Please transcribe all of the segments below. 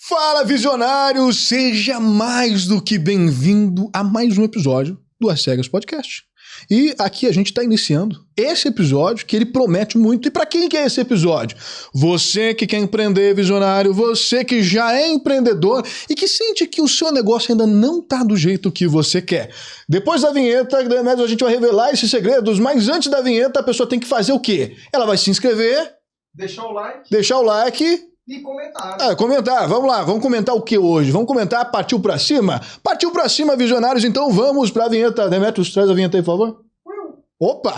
Fala, visionário! Seja mais do que bem-vindo a mais um episódio do As Cegas Podcast. E aqui a gente está iniciando esse episódio que ele promete muito. E para quem que é esse episódio? Você que quer empreender, visionário, você que já é empreendedor e que sente que o seu negócio ainda não está do jeito que você quer. Depois da vinheta, a gente vai revelar esses segredos, mas antes da vinheta a pessoa tem que fazer o quê? Ela vai se inscrever, deixar o like e comentar. Comentar. Vamos lá, vamos comentar o que hoje? Vamos comentar Partiu Pra Cima? Partiu Pra Cima, visionários, então vamos pra vinheta. Demetrios, traz a vinheta aí, por favor. Opa!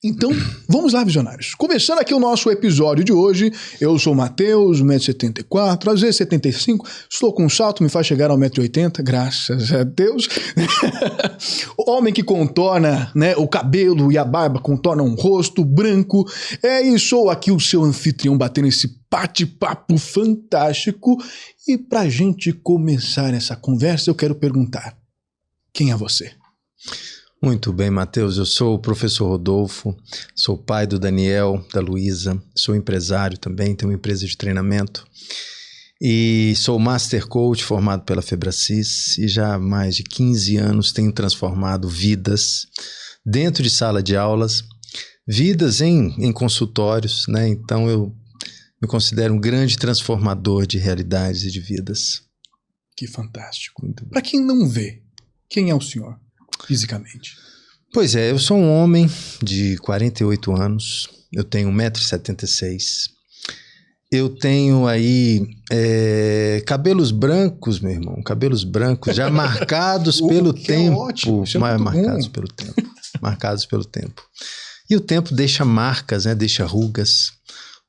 Então, vamos lá, visionários. Começando aqui o nosso episódio de hoje, eu sou o Matheus, 1,74m, às vezes 75, estou com um salto, me faz chegar ao 1,80m, graças a Deus. O homem que contorna, né, o cabelo e a barba contornam um rosto branco, e sou aqui o seu anfitrião batendo esse bate-papo fantástico. E pra gente começar essa conversa, eu quero perguntar, quem é você? Muito bem, Matheus. Eu sou o professor Rodolfo, sou pai do Daniel, da Luísa, sou empresário também, tenho uma empresa de treinamento e sou Master Coach formado pela Febracis e já há mais de 15 anos tenho transformado vidas dentro de sala de aulas, vidas em consultórios, né? Então eu me considero um grande transformador de realidades e de vidas. Que fantástico. Para quem não vê, quem é o senhor? Fisicamente. Pois é, eu sou um homem de 48 anos, eu tenho 1,76 m, eu tenho aí cabelos brancos, meu irmão, cabelos brancos já marcados pelo tempo, marcados pelo tempo. E o tempo deixa marcas, né? Deixa rugas,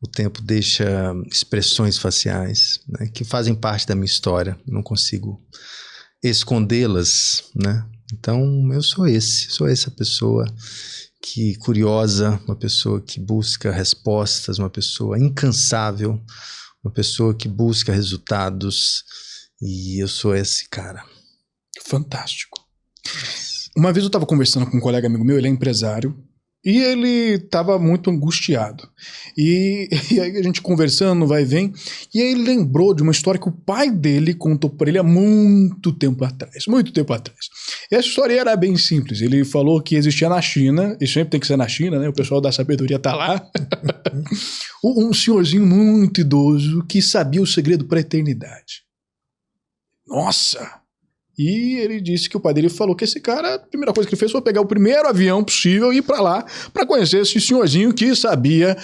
o tempo deixa expressões faciais, né? Que fazem parte da minha história, não consigo escondê-las, né? Então eu sou essa pessoa que curiosa, uma pessoa que busca respostas, uma pessoa incansável, uma pessoa que busca resultados, e eu sou esse cara. Fantástico. Uma vez eu estava conversando com um colega amigo meu, ele é empresário, e ele estava muito angustiado. E aí a gente conversando, vai e vem, e aí ele lembrou de uma história que o pai dele contou para ele há muito tempo atrás. E essa história era bem simples. Ele falou que existia na China, e sempre tem que ser na China, né? O pessoal da sabedoria tá lá. Um senhorzinho muito idoso que sabia o segredo para a eternidade. Nossa! E ele disse que o pai dele falou que esse cara, a primeira coisa que ele fez foi pegar o primeiro avião possível e ir pra lá para conhecer esse senhorzinho que sabia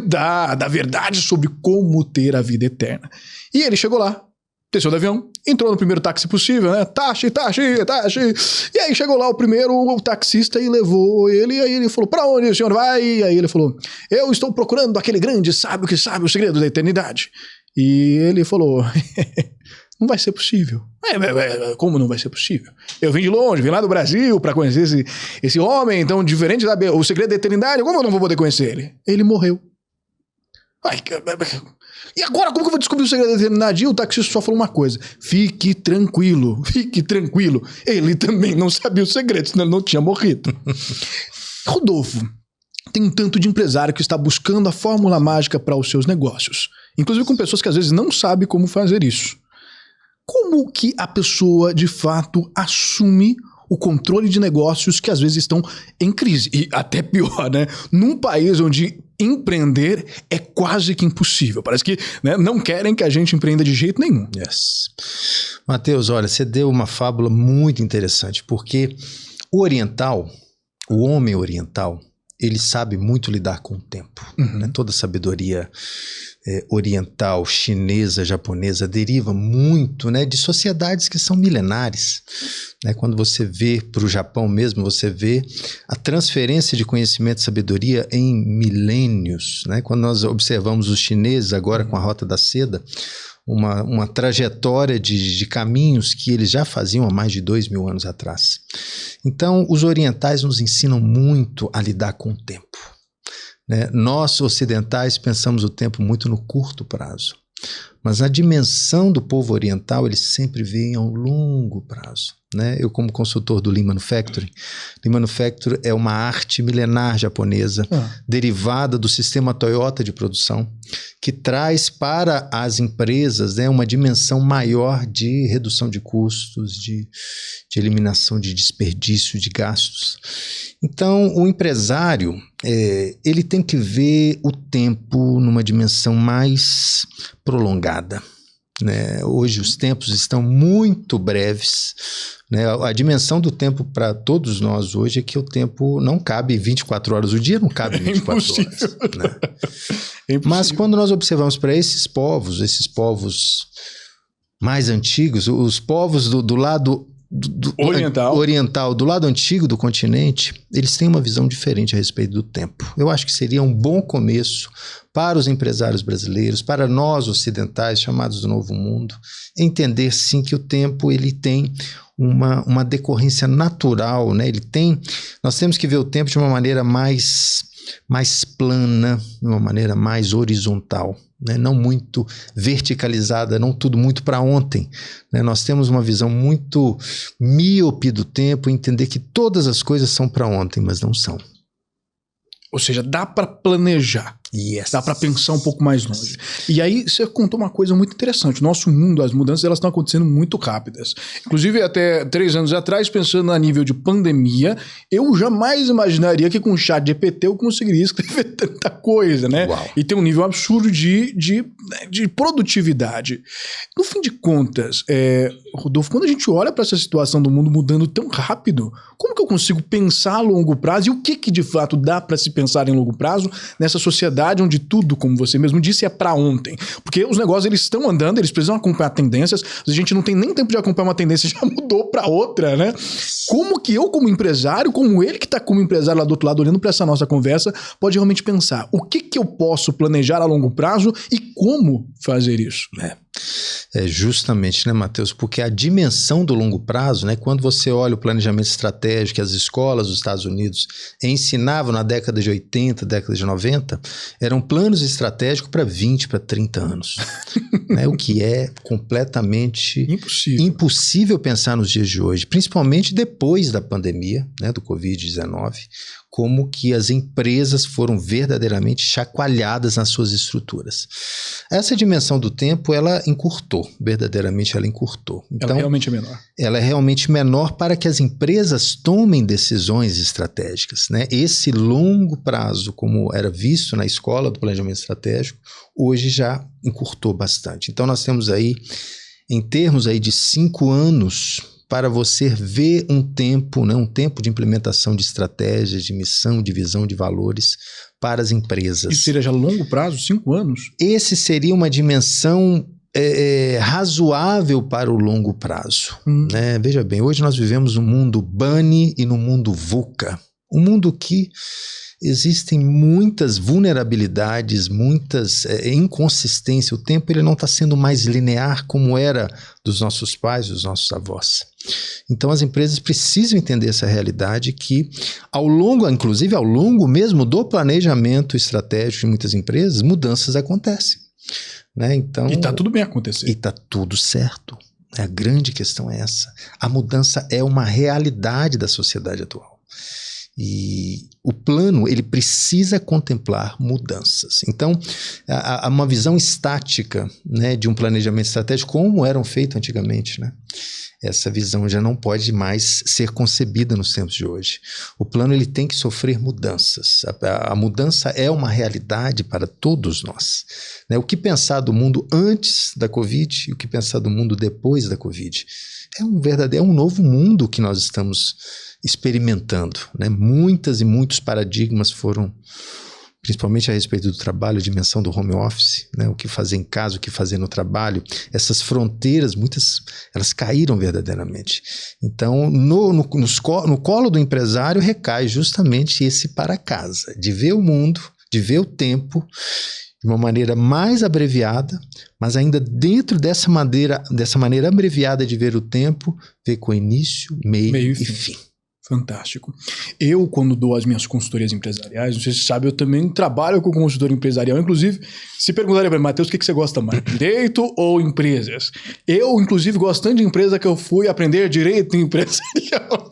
da verdade sobre como ter a vida eterna. E ele chegou lá, desceu do avião, entrou no primeiro táxi possível, né? Táxi. E aí chegou lá o taxista e levou ele. E aí ele falou, pra onde o senhor vai? E aí ele falou, eu estou procurando aquele grande sábio que sabe o segredo da eternidade. E ele falou... Não vai ser possível. Como não vai ser possível? Eu vim de longe, vim lá do Brasil para conhecer esse homem, então diferente o segredo da eternidade, como eu não vou poder conhecer ele? Ele morreu. E agora como que eu vou descobrir o segredo da eternidade? E o taxista só falou uma coisa, fique tranquilo. Ele também não sabia o segredo, senão ele não tinha morrido. Rodolfo, tem um tanto de empresário que está buscando a fórmula mágica para os seus negócios, inclusive com pessoas que às vezes não sabem como fazer isso. Como que a pessoa, de fato, assume o controle de negócios que às vezes estão em crise? E até pior, né? Num país onde empreender é quase que impossível. Parece que, né, não querem que a gente empreenda de jeito nenhum. Yes. Matheus, olha, você deu uma fábula muito interessante, porque o homem oriental, ele sabe muito lidar com o tempo. Né? Toda a sabedoria oriental, chinesa, japonesa, deriva muito, né, de sociedades que são milenares. Né? Quando você vê para o Japão mesmo, você vê a transferência de conhecimento e sabedoria em milênios. Né? Quando nós observamos os chineses agora com a Rota da Seda, uma trajetória de caminhos que eles já faziam há mais de 2.000 anos atrás. Então, os orientais nos ensinam muito a lidar com o tempo, né? Nós, ocidentais, pensamos o tempo muito no curto prazo. Mas a dimensão do povo oriental, ele sempre vê ao longo prazo, né? Eu, como consultor do Lean Manufacturing, Lean Manufacturing é uma arte milenar japonesa, derivada do sistema Toyota de produção, que traz para as empresas, né, uma dimensão maior de redução de custos, de eliminação de desperdício, de gastos. Então, o empresário, ele tem que ver o tempo numa dimensão mais prolongada, né? Hoje os tempos estão muito breves, né? A dimensão do tempo para todos nós hoje é que o tempo não cabe 24 horas. O dia não cabe 24 horas. Né? Mas quando nós observamos para esses povos mais antigos, os povos do lado oriental, do lado antigo do continente, eles têm uma visão diferente a respeito do tempo. Eu acho que seria um bom começo para os empresários brasileiros, para nós ocidentais, chamados do Novo Mundo, entender sim que o tempo ele tem uma decorrência natural, né? Nós temos que ver o tempo de uma maneira mais plana, de uma maneira mais horizontal, né? Não muito verticalizada, não tudo muito para ontem, né? Nós temos uma visão muito míope do tempo, entender que todas as coisas são para ontem, mas não são. Ou seja, dá para planejar. Yes. Dá para pensar um pouco mais longe. E aí você contou uma coisa muito interessante. O nosso mundo, as mudanças, elas estão acontecendo muito rápidas. Inclusive, até 3 anos atrás, pensando a nível de pandemia, eu jamais imaginaria que com o ChatGPT eu conseguiria escrever tanta coisa, né? Uau. E ter um nível absurdo de produtividade. No fim de contas, Rodolfo, quando a gente olha para essa situação do mundo mudando tão rápido, como que eu consigo pensar a longo prazo e o que de fato dá para se pensar em longo prazo nessa sociedade onde tudo, como você mesmo disse, é para ontem? Porque os negócios, eles estão andando, eles precisam acompanhar tendências, a gente não tem nem tempo de acompanhar uma tendência, já mudou para outra, né? Como que eu, como empresário, como ele que está como empresário lá do outro lado, olhando para essa nossa conversa, pode realmente pensar o que eu posso planejar a longo prazo e como fazer isso? Justamente, né, Matheus? Porque a dimensão do longo prazo, né, quando você olha o planejamento estratégico que as escolas dos Estados Unidos ensinavam na década de 80, década de 90, eram planos estratégicos para 20, para 30 anos. Né, o que é completamente impossível pensar nos dias de hoje, principalmente depois da pandemia, né, do Covid-19, como que as empresas foram verdadeiramente chacoalhadas nas suas estruturas. Essa dimensão do tempo, ela encurtou, verdadeiramente ela encurtou. Então, ela realmente é menor. Ela é realmente menor para que as empresas tomem decisões estratégicas, né? Esse longo prazo, como era visto na escola do planejamento estratégico, hoje já encurtou bastante. Então nós temos aí, em termos aí de 5 anos, para você ver um tempo, né, um tempo de implementação de estratégias, de missão, de visão, de valores para as empresas. Isso seria já longo prazo, 5 anos? Esse seria uma dimensão razoável para o longo prazo. Né? Veja bem, hoje nós vivemos no mundo BANI e no mundo VUCA. Um mundo que existem muitas vulnerabilidades, muitas inconsistências. O tempo ele não está sendo mais linear como era dos nossos pais, dos nossos avós. Então as empresas precisam entender essa realidade que inclusive ao longo mesmo do planejamento estratégico de muitas empresas, mudanças acontecem. Né? Então, e está tudo bem acontecer. E está tudo certo. A grande questão é essa. A mudança é uma realidade da sociedade atual. E o plano, ele precisa contemplar mudanças. Então, uma visão estática, né, de um planejamento estratégico, como eram feitos antigamente, né? Essa visão já não pode mais ser concebida nos tempos de hoje. O plano ele tem que sofrer mudanças. A mudança é uma realidade para todos nós. Né? O que pensar do mundo antes da Covid e o que pensar do mundo depois da Covid é um novo mundo que nós estamos experimentando, né? Muitas e muitos paradigmas foram, principalmente a respeito do trabalho, a dimensão do home office, né? O que fazer em casa, o que fazer no trabalho. Essas fronteiras, muitas, elas caíram verdadeiramente. Então, no colo do empresário recai justamente esse para casa, de ver o mundo, de ver o tempo de uma maneira mais abreviada, mas ainda dentro dessa maneira abreviada de ver o tempo, ver com início, meio e fim. Fantástico. Eu, quando dou as minhas consultorias empresariais, não sei se você sabe, eu também trabalho com consultor empresarial. Inclusive, se perguntarem para mim, Matheus, o que você gosta mais, direito ou empresas? Eu, inclusive, gosto tanto de empresa que eu fui aprender direito empresarial.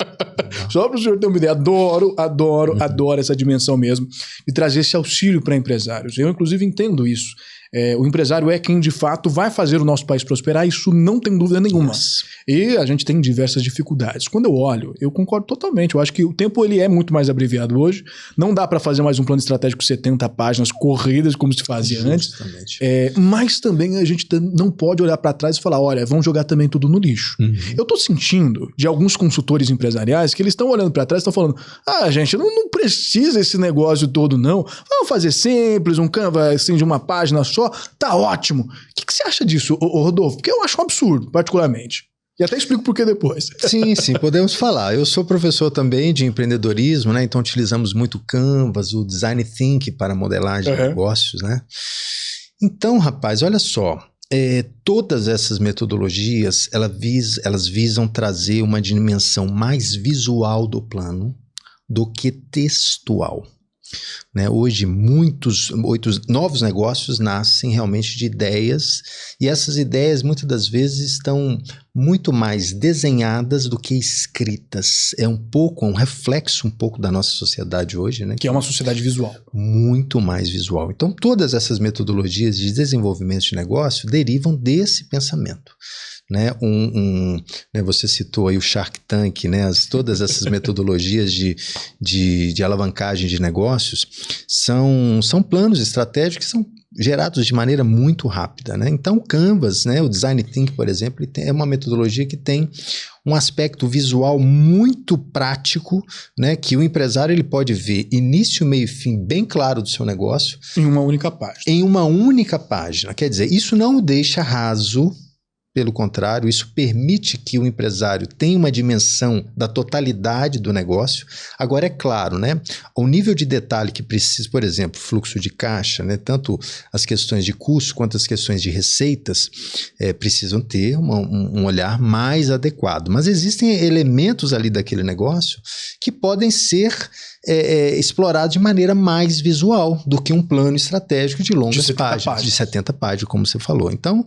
Só para o senhor ter uma ideia, adoro essa dimensão mesmo, de trazer esse auxílio para empresários. Eu, inclusive, entendo isso. O empresário é quem de fato vai fazer o nosso país prosperar, isso não tem dúvida nenhuma. E a gente tem diversas dificuldades. Quando eu olho, eu concordo totalmente. Eu acho que o tempo ele é muito mais abreviado hoje. Não dá para fazer mais um plano estratégico 70 páginas corridas como se fazia antes. Mas também a gente não pode olhar para trás e falar, olha, vamos jogar também tudo no lixo. Eu tô sentindo de alguns consultores empresariais que eles estão olhando para trás e estão falando, gente, não precisa esse negócio todo não. Vamos fazer simples, um Canva assim de uma página só, tá ótimo. O que você acha disso, Rodolfo? Porque eu acho um absurdo, particularmente. E até explico por que depois. Sim, podemos falar. Eu sou professor também de empreendedorismo, né? Então utilizamos muito Canvas, o Design Thinking para modelagem de negócios, né? Então, rapaz, olha só. Todas essas metodologias, elas visam trazer uma dimensão mais visual do plano do que textual. Né? Hoje, muitos novos negócios nascem realmente de ideias, e essas ideias muitas das vezes estão muito mais desenhadas do que escritas. É um reflexo um pouco da nossa sociedade hoje, né? Que é uma sociedade visual. Muito mais visual. Então, todas essas metodologias de desenvolvimento de negócio derivam desse pensamento. Né, você citou aí o Shark Tank, né, todas essas metodologias de alavancagem de negócios são planos estratégicos que são gerados de maneira muito rápida, né? Então o Canvas, né, o Design Thinking, por exemplo, é uma metodologia que tem um aspecto visual muito prático, né, que o empresário ele pode ver início, meio e fim bem claro do seu negócio. Em uma única página. Em uma única página. Quer dizer, isso não o deixa raso. Pelo contrário, isso permite que o empresário tenha uma dimensão da totalidade do negócio. Agora, é claro, né, o nível de detalhe que precisa, por exemplo, fluxo de caixa, né, tanto as questões de custo quanto as questões de receitas precisam ter um olhar mais adequado. Mas existem elementos ali daquele negócio que podem ser explorados de maneira mais visual do que um plano estratégico de longas páginas, de 70 páginas, como você falou. Então,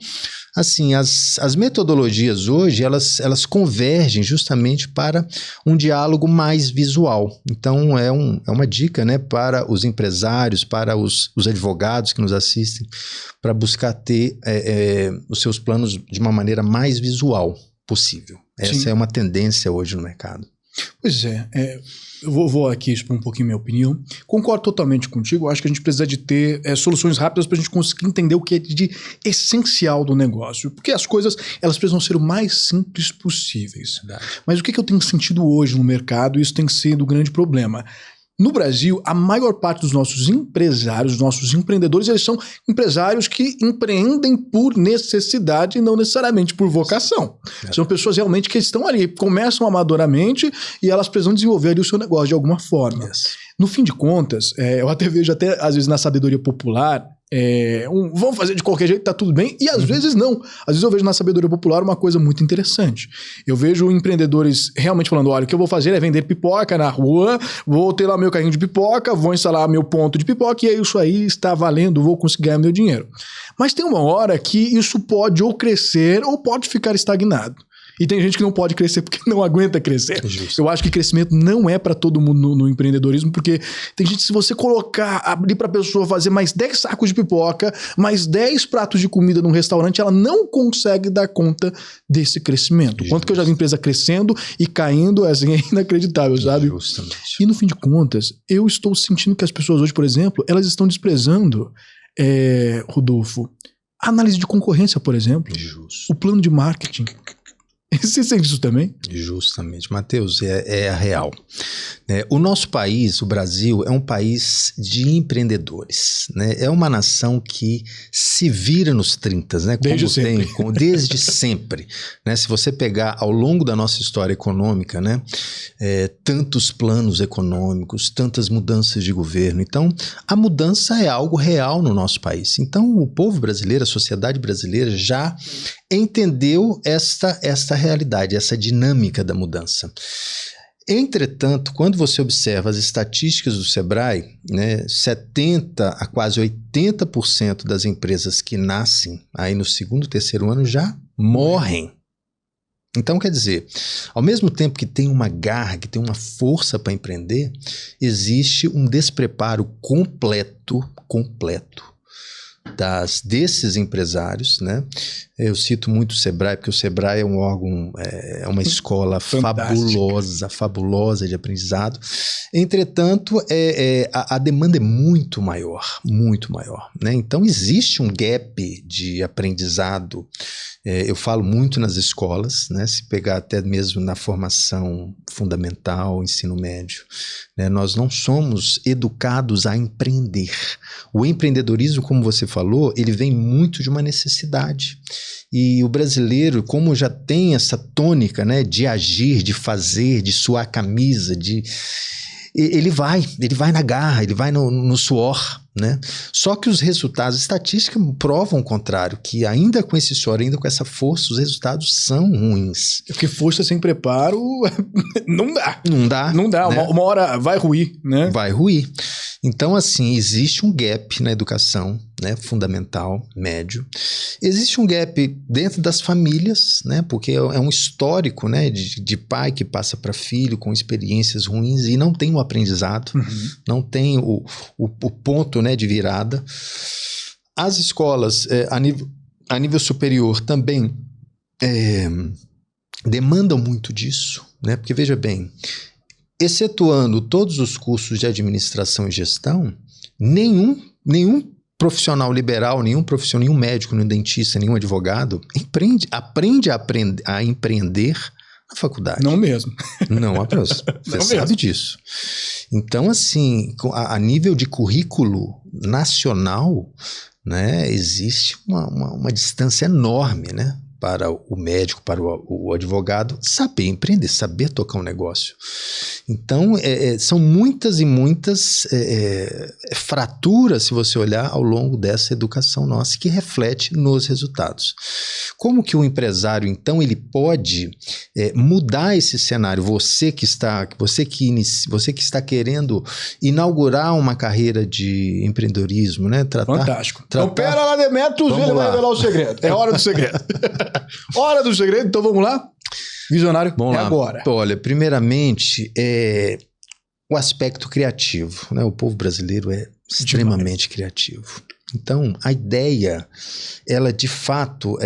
assim, as metodologias hoje, elas convergem justamente para um diálogo mais visual. Então, é uma dica, né, para os empresários, para os advogados que nos assistem, para buscar ter os seus planos de uma maneira mais visual possível. Essa é uma tendência hoje no mercado. Pois eu vou aqui expor um pouquinho minha opinião. Concordo totalmente contigo. Acho que a gente precisa de ter soluções rápidas para a gente conseguir entender o que é de essencial do negócio. Porque as coisas elas precisam ser o mais simples possíveis. Verdade. Mas o que eu tenho sentido hoje no mercado, isso tem sido o grande problema. No Brasil, a maior parte dos nossos empresários, nossos empreendedores, eles são empresários que empreendem por necessidade e não necessariamente por vocação. São pessoas realmente que estão ali, começam amadoramente e elas precisam desenvolver ali o seu negócio de alguma forma. No fim de contas, eu até vejo às vezes na sabedoria popular, vamos fazer de qualquer jeito, tá tudo bem, e às vezes não. Às vezes eu vejo na sabedoria popular uma coisa muito interessante. Eu vejo empreendedores realmente falando, olha, o que eu vou fazer é vender pipoca na rua, vou ter lá meu carrinho de pipoca, vou instalar meu ponto de pipoca e é isso aí, está valendo, vou conseguir ganhar meu dinheiro. Mas tem uma hora que isso pode ou crescer ou pode ficar estagnado. E tem gente que não pode crescer porque não aguenta crescer. Eu acho que crescimento não é para todo mundo no empreendedorismo, porque tem gente, se você abrir para a pessoa fazer mais 10 sacos de pipoca, mais 10 pratos de comida num restaurante, ela não consegue dar conta desse crescimento. Quanto que eu já vi empresa crescendo e caindo, assim, é inacreditável, sabe? Justamente. E no fim de contas, eu estou sentindo que as pessoas hoje, por exemplo, elas estão desprezando, Rodolfo, a análise de concorrência, por exemplo. O plano de marketing. Você sente isso também? Justamente, Matheus, é a real. O nosso país, o Brasil, é um país de empreendedores, né? É uma nação que se vira nos 30, né? Desde sempre. Né? Se você pegar ao longo da nossa história econômica, né? Tantos planos econômicos, tantas mudanças de governo. Então, a mudança é algo real no nosso país. Então, o povo brasileiro, a sociedade brasileira já entendeu esta realidade, essa dinâmica da mudança. Entretanto, quando você observa as estatísticas do Sebrae, né, 70% a quase 80% das empresas que nascem aí no segundo, terceiro ano já morrem. Então, quer dizer, ao mesmo tempo que tem uma garra, que tem uma força para empreender, existe um despreparo completo desses empresários, né? Eu cito muito o Sebrae, porque o Sebrae é um órgão, é uma escola fabulosa de aprendizado. Entretanto, a demanda é muito maior, né? Então, existe um gap de aprendizado. Eu falo muito nas escolas, né? Se pegar até mesmo na formação fundamental, ensino médio, né? Nós não somos educados a empreender. O empreendedorismo, como você falou, ele vem muito de uma necessidade. E o brasileiro, como já tem essa tônica, né, de agir, de fazer, de suar a camisa, ele vai na garra, ele vai no suor, né? Só que os resultados estatísticos provam o contrário, que ainda com esse suor, ainda com essa força, os resultados são ruins. Porque força sem preparo não dá. Não dá. Né? Uma hora vai ruir, né? Vai ruir. Então, assim, existe um gap na educação, né, fundamental, médio. Existe um gap dentro das famílias, né, porque é um histórico, né, de pai que passa para filho com experiências ruins e não tem o aprendizado, não tem o ponto, né, de virada. As escolas a nível superior também demandam muito disso, né, porque veja bem, excetuando todos os cursos de administração e gestão, nenhum profissional liberal, nenhum médico, nenhum dentista, nenhum advogado aprende a empreender na faculdade. Não mesmo. Não, você sabe disso. Então, assim, a nível de currículo nacional, né, existe uma distância enorme, né, para o médico, para o advogado, saber empreender, saber tocar um negócio. Então, são muitas e muitas fraturas, se você olhar, ao longo dessa educação nossa, que reflete nos resultados. Como que o empresário, então, ele pode mudar esse cenário? Você que está querendo inaugurar uma carreira de empreendedorismo, né? Fantástico. Então, pera lá, Demetrios, ele vai revelar o segredo. É hora do segredo. Hora do segredo, então vamos lá? Visionário, vamos lá. Agora. Olha, primeiramente, o aspecto criativo, né? O povo brasileiro é extremamente criativo. Então, a ideia, ela de fato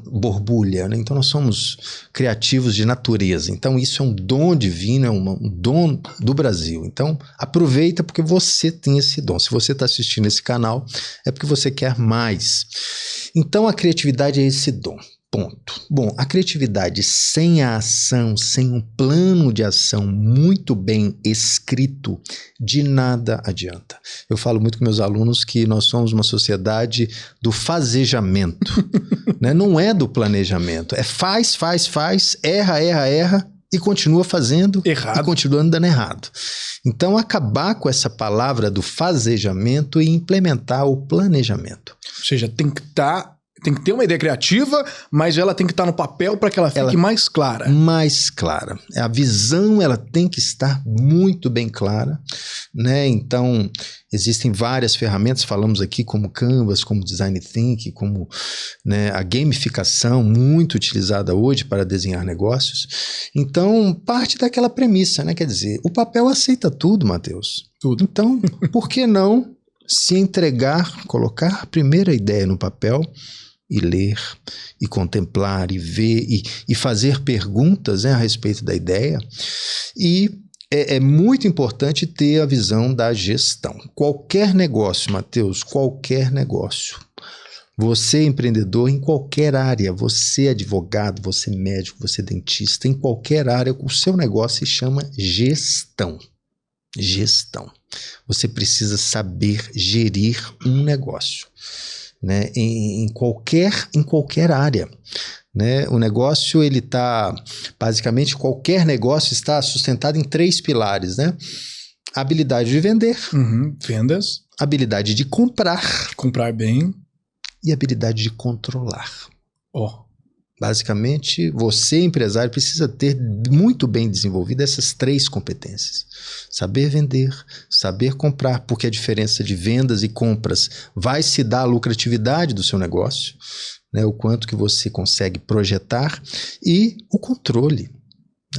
borbulha, né? Então, nós somos criativos de natureza. Então, isso é um dom divino, é um dom do Brasil. Então, aproveita porque você tem esse dom. Se você está assistindo esse canal, é porque você quer mais. Então, a criatividade é esse dom. Ponto. Bom, a criatividade sem a ação, sem um plano de ação muito bem escrito, de nada adianta. Eu falo muito com meus alunos que nós somos uma sociedade do fazejamento, né? Não é do planejamento. É faz, erra e continua fazendo errado. E continua dando errado. Então, acabar com essa palavra do fazejamento e implementar o planejamento. Ou seja, tem que ter uma ideia criativa, mas ela tem que estar no papel para que ela fique mais clara. Mais clara. A visão, ela tem que estar muito bem clara, né? Então, existem várias ferramentas, falamos aqui como Canvas, como Design Thinking, como, né, a gamificação, muito utilizada hoje para desenhar negócios. Então, parte daquela premissa, né? Quer dizer, o papel aceita tudo, Matheus. Tudo. Então, por que não se entregar, colocar a primeira ideia no papel e ler, e contemplar, e ver, e fazer perguntas, né, a respeito da ideia. E é muito importante ter a visão da gestão. Qualquer negócio, Matheus, qualquer negócio. Você é empreendedor em qualquer área, você é advogado, você é médico, você é dentista, em qualquer área, o seu negócio se chama gestão. Gestão. Você precisa saber gerir um negócio, né, em qualquer área, né? O negócio, ele está, basicamente, qualquer negócio está sustentado em 3 pilares, né? Habilidade de vender, vendas, habilidade de comprar bem, e habilidade de controlar. Basicamente, você, empresário, precisa ter muito bem desenvolvido essas 3 competências. Saber vender, saber comprar, porque a diferença de vendas e compras vai se dar a lucratividade do seu negócio, né, o quanto que você consegue projetar, e o controle.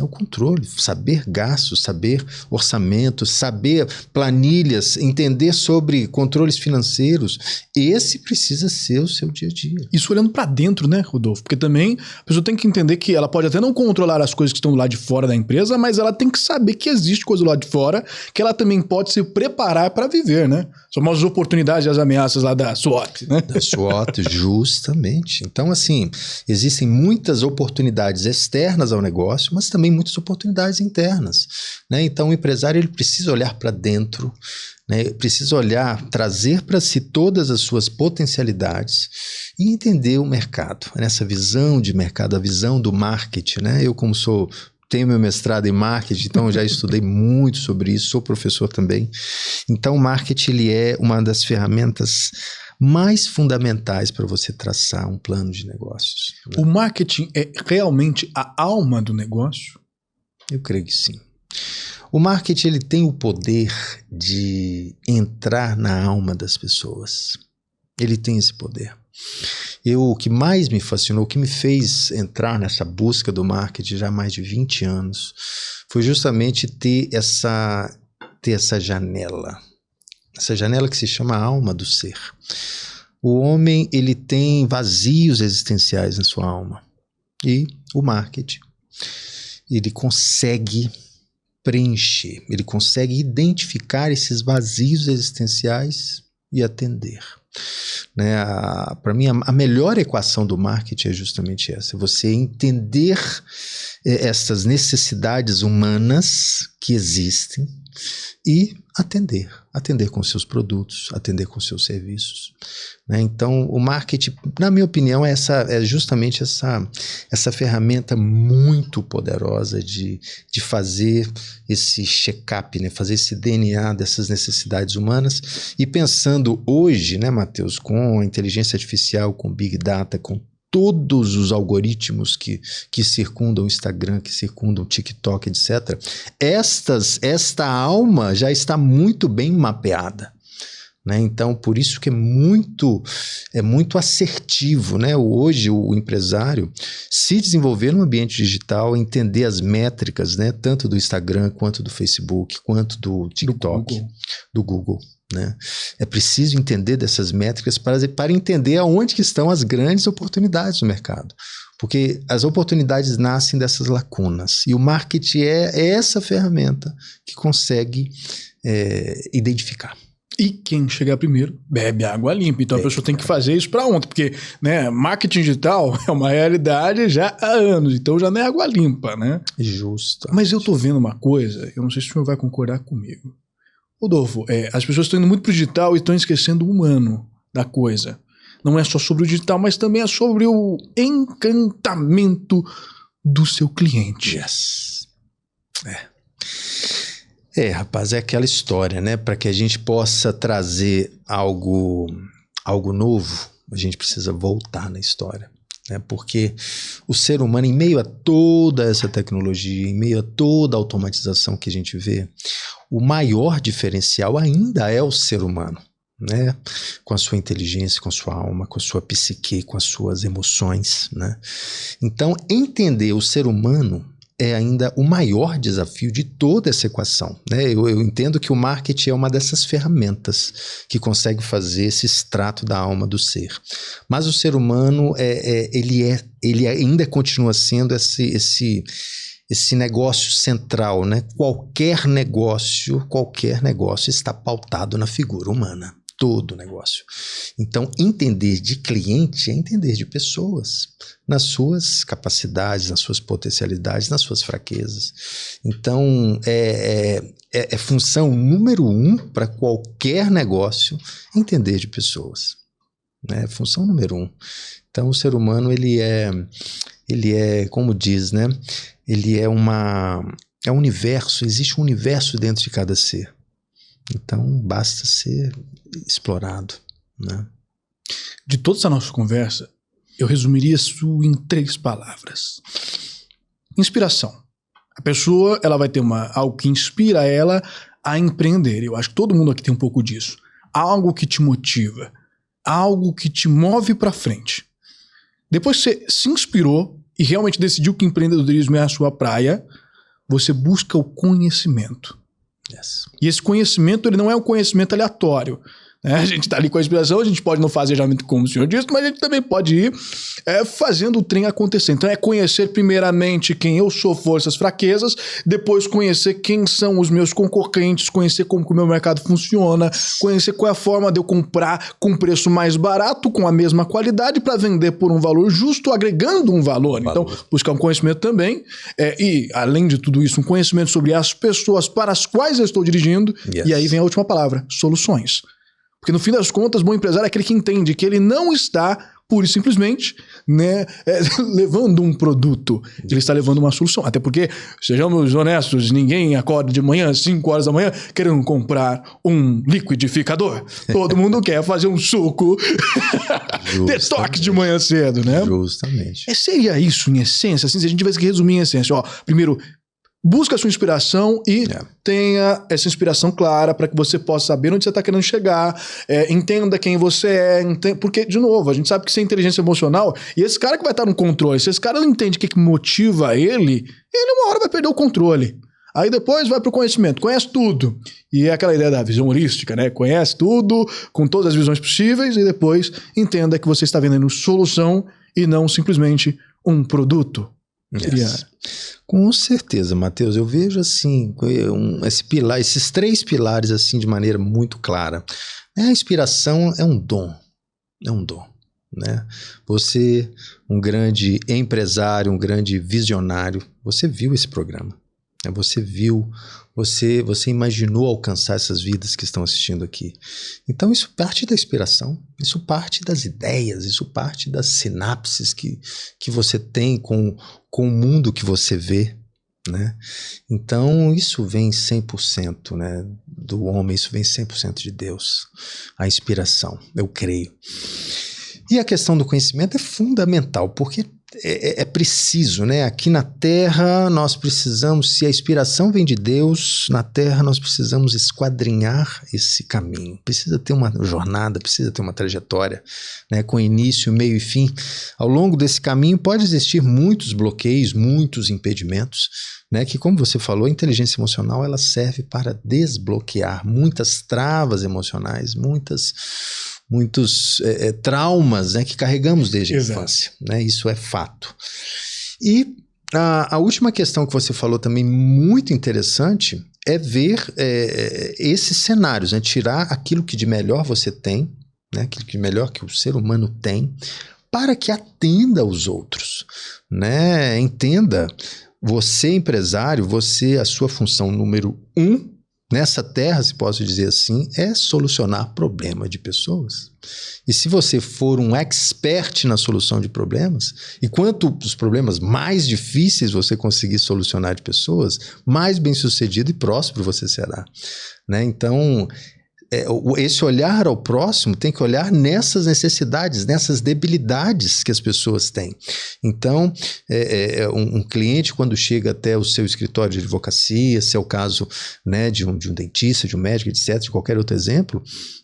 O controle, saber gastos, saber orçamento, saber planilhas, entender sobre controles financeiros. Esse precisa ser o seu dia a dia. Isso olhando para dentro, né, Rodolfo? Porque também a pessoa tem que entender que ela pode até não controlar as coisas que estão do lado de fora da empresa, mas ela tem que saber que existe coisa do lado de fora, que ela também pode se preparar para viver, né? São as oportunidades e as ameaças lá da SWOT, né? Da SWOT, justamente. Então, assim, existem muitas oportunidades externas ao negócio, mas também muitas oportunidades internas, né? Então, o empresário ele precisa olhar para dentro, né? Precisa olhar, trazer para si todas as suas potencialidades e entender o mercado, nessa visão de mercado, a visão do marketing, né? Eu, como tenho meu mestrado em marketing, então eu já estudei muito sobre isso, sou professor também. Então, o marketing ele é uma das ferramentas mais fundamentais para você traçar um plano de negócios. Né? O marketing é realmente a alma do negócio? Eu creio que sim. O marketing ele tem o poder de entrar na alma das pessoas. Ele tem esse poder. O que mais me fascinou, o que me fez entrar nessa busca do marketing já há mais de 20 anos, foi justamente ter essa janela. Essa janela que se chama alma do ser. O homem ele tem vazios existenciais na sua alma. E o marketing, ele consegue preencher, ele consegue identificar esses vazios existenciais e atender. Né? Para mim, a melhor equação do marketing é justamente essa: você entender essas necessidades humanas que existem e atender com seus produtos, atender com seus serviços. Né? Então, o marketing, na minha opinião, é justamente essa ferramenta muito poderosa de fazer esse check-up, né? Fazer esse DNA dessas necessidades humanas. E pensando hoje, né, Matheus, com a inteligência artificial, com Big Data, com todos os algoritmos que circundam o Instagram, que circundam o TikTok, etc. Esta alma já está muito bem mapeada. Né? Então, por isso que é muito assertivo, né? Hoje, o empresário se desenvolver no ambiente digital, entender as métricas, né? Tanto do Instagram, quanto do Facebook, quanto do TikTok, do Google. Né? É preciso entender dessas métricas para entender aonde que estão as grandes oportunidades do mercado. Porque as oportunidades nascem dessas lacunas. E o marketing é essa ferramenta que consegue identificar. E quem chegar primeiro bebe água limpa. Então a pessoa tem que fazer isso para ontem, porque, né, marketing digital é uma realidade já há anos, então já não é água limpa, né? Justo. Mas eu tô vendo uma coisa, eu não sei se o senhor vai concordar comigo. Rodolfo, as pessoas estão indo muito pro digital e estão esquecendo o humano da coisa. Não é só sobre o digital, mas também é sobre o encantamento do seu cliente. Yes. Rapaz, é aquela história, né? Para que a gente possa trazer algo novo, a gente precisa voltar na história. Né? Porque o ser humano, em meio a toda essa tecnologia, em meio a toda a automatização que a gente vê, o maior diferencial ainda é o ser humano. Né? Com a sua inteligência, com a sua alma, com a sua psique, com as suas emoções. Né? Então, entender o ser humano é ainda o maior desafio de toda essa equação. Né? Eu entendo que o marketing é uma dessas ferramentas que consegue fazer esse extrato da alma do ser. Mas o ser humano, ele ainda continua sendo esse negócio central. Né? Qualquer negócio está pautado na figura humana. Todo negócio. Então, entender de cliente é entender de pessoas, nas suas capacidades, nas suas potencialidades, nas suas fraquezas. Então, é função número 1 para qualquer negócio entender de pessoas. Né? Função número 1. Então, o ser humano, ele é, como diz, né? Ele é um universo, existe um universo dentro de cada ser. Então, basta ser explorado. Né? De toda essa nossa conversa, eu resumiria isso em 3 palavras. Inspiração. A pessoa, ela vai ter algo que inspira ela a empreender. Eu acho que todo mundo aqui tem um pouco disso. Algo que te motiva, algo que te move para frente. Depois que você se inspirou e realmente decidiu que empreendedorismo é a sua praia, você busca o conhecimento. Yes. E esse conhecimento, ele não é um conhecimento aleatório. A gente está ali com a inspiração, a gente pode não fazer geralmente como o senhor disse, mas a gente também pode ir fazendo o trem acontecer. Então é conhecer primeiramente quem eu sou, forças, fraquezas, depois conhecer quem são os meus concorrentes, conhecer como que o meu mercado funciona, conhecer qual é a forma de eu comprar com preço mais barato, com a mesma qualidade, para vender por um valor justo, agregando um valor. Então, buscar um conhecimento também, e além de tudo isso, um conhecimento sobre as pessoas para as quais eu estou dirigindo, e aí vem a última palavra, soluções. Porque no fim das contas, bom empresário é aquele que entende que ele não está, pura e simplesmente, levando um produto. Ele está levando uma solução. Até porque, sejamos honestos, ninguém acorda de manhã, às 5 horas da manhã, querendo comprar um liquidificador. Todo mundo quer fazer um suco detox de manhã cedo, né? Justamente. Seria isso, em essência? Assim, se a gente tivesse que resumir em essência, primeiro, busca a sua inspiração e tenha essa inspiração clara para que você possa saber onde você está querendo chegar, entenda quem você é, porque, de novo, a gente sabe que isso é inteligência emocional e esse cara que vai estar no controle, se esse cara não entende o que motiva ele uma hora vai perder o controle. Aí depois vai para o conhecimento, conhece tudo. E é aquela ideia da visão holística, né? Conhece tudo, com todas as visões possíveis e depois entenda que você está vendendo solução e não simplesmente um produto. Yes. Com certeza, Matheus, eu vejo assim, esses 3 pilares assim de maneira muito clara. A inspiração é um dom, né? Você, um grande empresário, um grande visionário, você viu esse programa, né? Você imaginou alcançar essas vidas que estão assistindo aqui. Então isso parte da inspiração, isso parte das ideias, isso parte das sinapses que você tem com o mundo que você vê, né? Então isso vem 100%, né, do homem, isso vem 100% de Deus, a inspiração, eu creio. E a questão do conhecimento é fundamental, porque é preciso, né? Aqui na Terra nós precisamos, se a inspiração vem de Deus, na Terra nós precisamos esquadrinhar esse caminho. Precisa ter uma jornada, precisa ter uma trajetória, né? Com início, meio e fim. Ao longo desse caminho pode existir muitos bloqueios, muitos impedimentos, né? Que, como você falou, a inteligência emocional ela serve para desbloquear muitas travas emocionais, muitos traumas, né, que carregamos desde a infância, né? Isso é fato. E a última questão que você falou também muito interessante é ver esses cenários, né? Tirar aquilo que de melhor você tem, né? Aquilo que de melhor que o ser humano tem, para que atenda aos outros, né? Entenda, você empresário, a sua função número 1 nessa terra, se posso dizer assim, é solucionar problema de pessoas. E se você for um expert na solução de problemas, e quanto os problemas mais difíceis você conseguir solucionar de pessoas, mais bem-sucedido e próspero você será, né? Então, esse olhar ao próximo tem que olhar nessas necessidades, nessas debilidades que as pessoas têm. Então, um cliente, quando chega até o seu escritório de advocacia, se é o caso, né, de um dentista, de um médico, etc., de qualquer outro exemplo,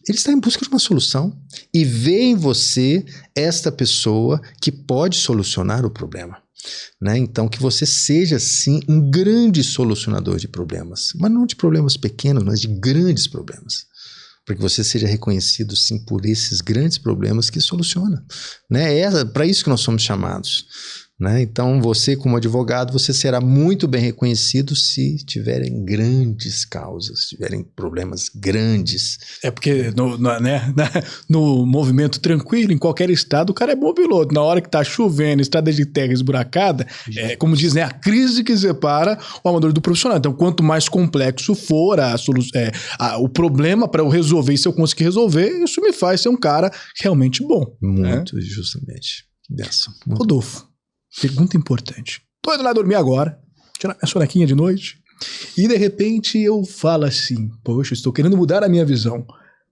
ele está em busca de uma solução e vê em você esta pessoa que pode solucionar o problema. Né? Então, que você seja, sim, um grande solucionador de problemas, mas não de problemas pequenos, mas de grandes problemas. Para que você seja reconhecido, sim, por esses grandes problemas que soluciona, né? É para isso que nós somos chamados, né? Então, você como advogado, você será muito bem reconhecido se tiverem grandes causas, se tiverem problemas grandes. É porque no movimento tranquilo, em qualquer estado, o cara é bom piloto. Na hora que tá chovendo, estrada de terra esburacada, como diz, né, a crise que separa o amador do profissional. Então, quanto mais complexo for o problema para eu resolver, e se eu conseguir resolver, isso me faz ser um cara realmente bom. Muito, né? Justamente. Benção. Rodolfo, pergunta importante. Tô indo lá dormir agora, tirar minha sonequinha de noite, e de repente eu falo assim, poxa, estou querendo mudar a minha visão.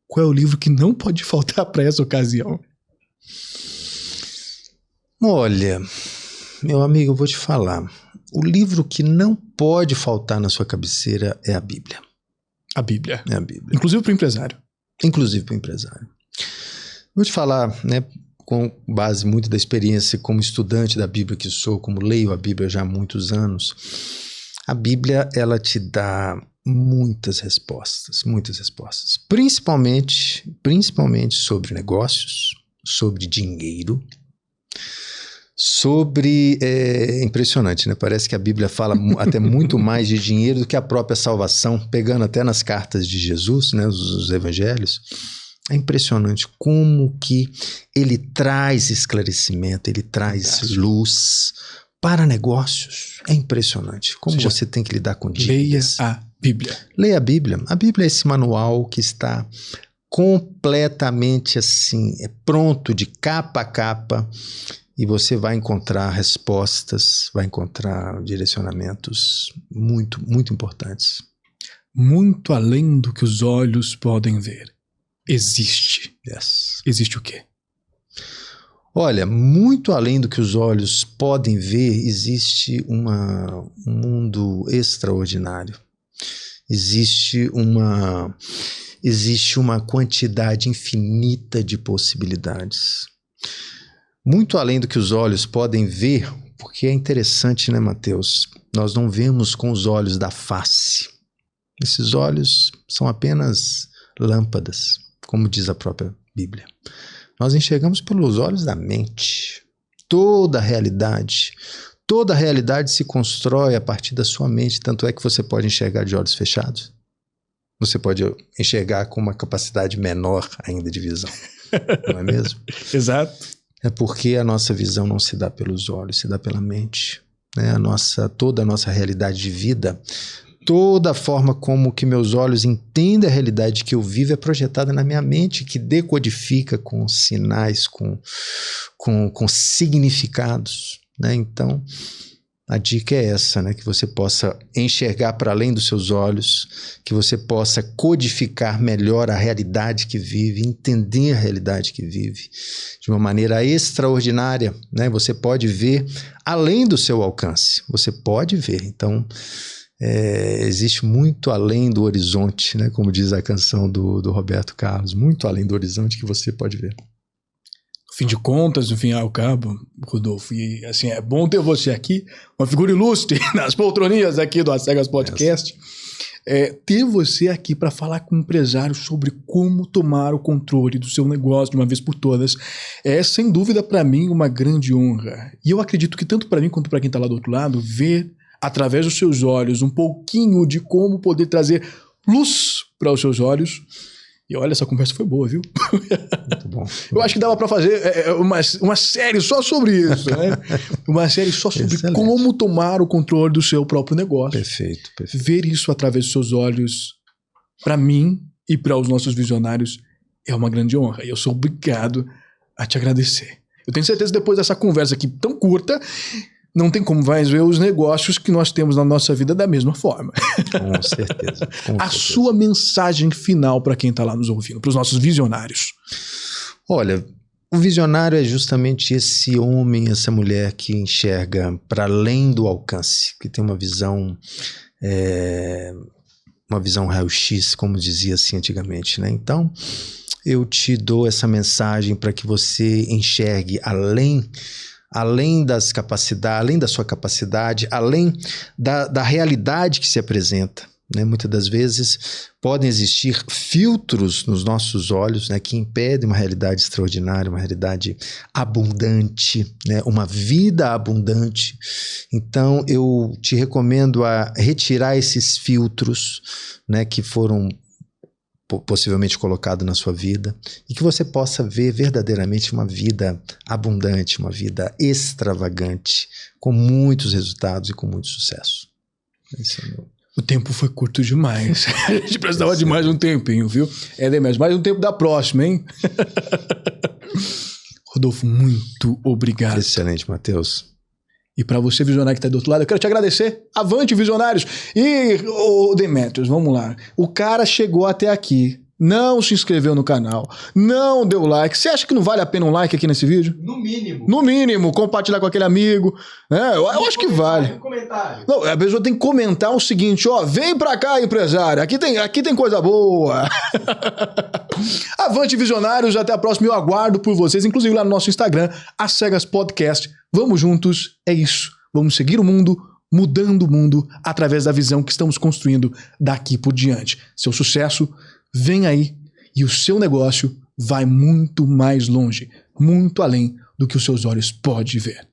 Qual é o livro que não pode faltar para essa ocasião? Olha, meu amigo, eu vou te falar. O livro que não pode faltar na sua cabeceira é a Bíblia. A Bíblia. É a Bíblia. Inclusive para o empresário. Inclusive para o empresário. Vou te falar, né, com base muito da experiência como estudante da Bíblia que sou, como leio a Bíblia já há muitos anos, a Bíblia, ela te dá muitas respostas, principalmente sobre negócios, sobre dinheiro, é impressionante, né? Parece que a Bíblia fala até muito mais de dinheiro do que a própria salvação, pegando até nas cartas de Jesus, né, os evangelhos. É impressionante como que ele traz esclarecimento, ele traz luz para negócios. É impressionante como você tem que lidar com dívidas. Leia a Bíblia. Leia a Bíblia. A Bíblia é esse manual que está completamente assim, pronto de capa a capa, e você vai encontrar respostas, vai encontrar direcionamentos muito, muito importantes. Muito além do que os olhos podem ver. Existe. Yes. Existe o quê? Olha, muito além do que os olhos podem ver, existe um mundo extraordinário. Existe uma quantidade infinita de possibilidades. Muito além do que os olhos podem ver, porque é interessante, né, Mateus? Nós não vemos com os olhos da face. Esses olhos são apenas lâmpadas, como diz a própria Bíblia. Nós enxergamos pelos olhos da mente. Toda a realidade se constrói a partir da sua mente, tanto é que você pode enxergar de olhos fechados. Você pode enxergar com uma capacidade menor ainda de visão, não é mesmo? Exato. É porque a nossa visão não se dá pelos olhos, se dá pela mente, né? Toda a nossa realidade de vida, toda a forma como que meus olhos entendem a realidade que eu vivo é projetada na minha mente, que decodifica com sinais, com significados, né? Então, a dica é essa, né? Que você possa enxergar para além dos seus olhos, que você possa codificar melhor a realidade que vive, entender a realidade que vive de uma maneira extraordinária, né? Você pode ver além do seu alcance, você pode ver. Então, existe muito além do horizonte, né? Como diz a canção do Roberto Carlos, muito além do horizonte que você pode ver. Fim de contas, no fim ao cabo, Rodolfo, e assim, é bom ter você aqui, uma figura ilustre nas poltroninhas aqui do Cegas Podcast, ter você aqui para falar com empresários sobre como tomar o controle do seu negócio de uma vez por todas, é sem dúvida para mim uma grande honra, e eu acredito que tanto para mim quanto para quem está lá do outro lado, ver através dos seus olhos um pouquinho de como poder trazer luz para os seus olhos. E olha, essa conversa foi boa, viu? Muito bom. Eu acho que dava para fazer uma série só sobre isso, né? Uma série só sobre Excelente. Como tomar o controle do seu próprio negócio. Perfeito. Ver isso através dos seus olhos, para mim e para os nossos visionários, é uma grande honra. E eu sou obrigado a te agradecer. Eu tenho certeza que depois dessa conversa aqui tão curta, não tem como mais ver os negócios que nós temos na nossa vida da mesma forma. Com certeza. A sua mensagem final para quem está lá nos ouvindo, para os nossos visionários. Olha, o visionário é justamente esse homem, essa mulher que enxerga para além do alcance, que tem uma visão raio-x, como dizia assim antigamente, né? Então, eu te dou essa mensagem para que você enxergue além das capacidades, além da sua capacidade, além da realidade que se apresenta, né? Muitas das vezes podem existir filtros nos nossos olhos, né, que impedem uma realidade extraordinária, uma realidade abundante, né, uma vida abundante. Então eu te recomendo a retirar esses filtros, né, que foram possivelmente colocado na sua vida, e que você possa ver verdadeiramente uma vida abundante, uma vida extravagante, com muitos resultados e com muito sucesso. Esse é o meu... O tempo foi curto demais. A gente precisava de mais um tempinho, viu? Demetrio, mais um tempo da próxima, hein? Rodolfo, muito obrigado. Excelente, Mateus. E para você, visionário que está do outro lado, eu quero te agradecer. Avante, visionários! E, Demetrios, vamos lá. O cara chegou até aqui não se inscreveu no canal, não deu like. Você acha que não vale a pena um like aqui nesse vídeo? No mínimo. No mínimo, compartilhar com aquele amigo. Né? Eu acho que vale. Não, a pessoa tem que comentar o seguinte, ó, vem pra cá, empresário, aqui tem coisa boa. Avante, visionários, até a próxima. Eu aguardo por vocês, inclusive lá no nosso Instagram, As Cegas Podcast. Vamos juntos, é isso. Vamos seguir o mundo, mudando o mundo através da visão que estamos construindo daqui por diante. Seu sucesso vem aí e o seu negócio vai muito mais longe, muito além do que os seus olhos podem ver.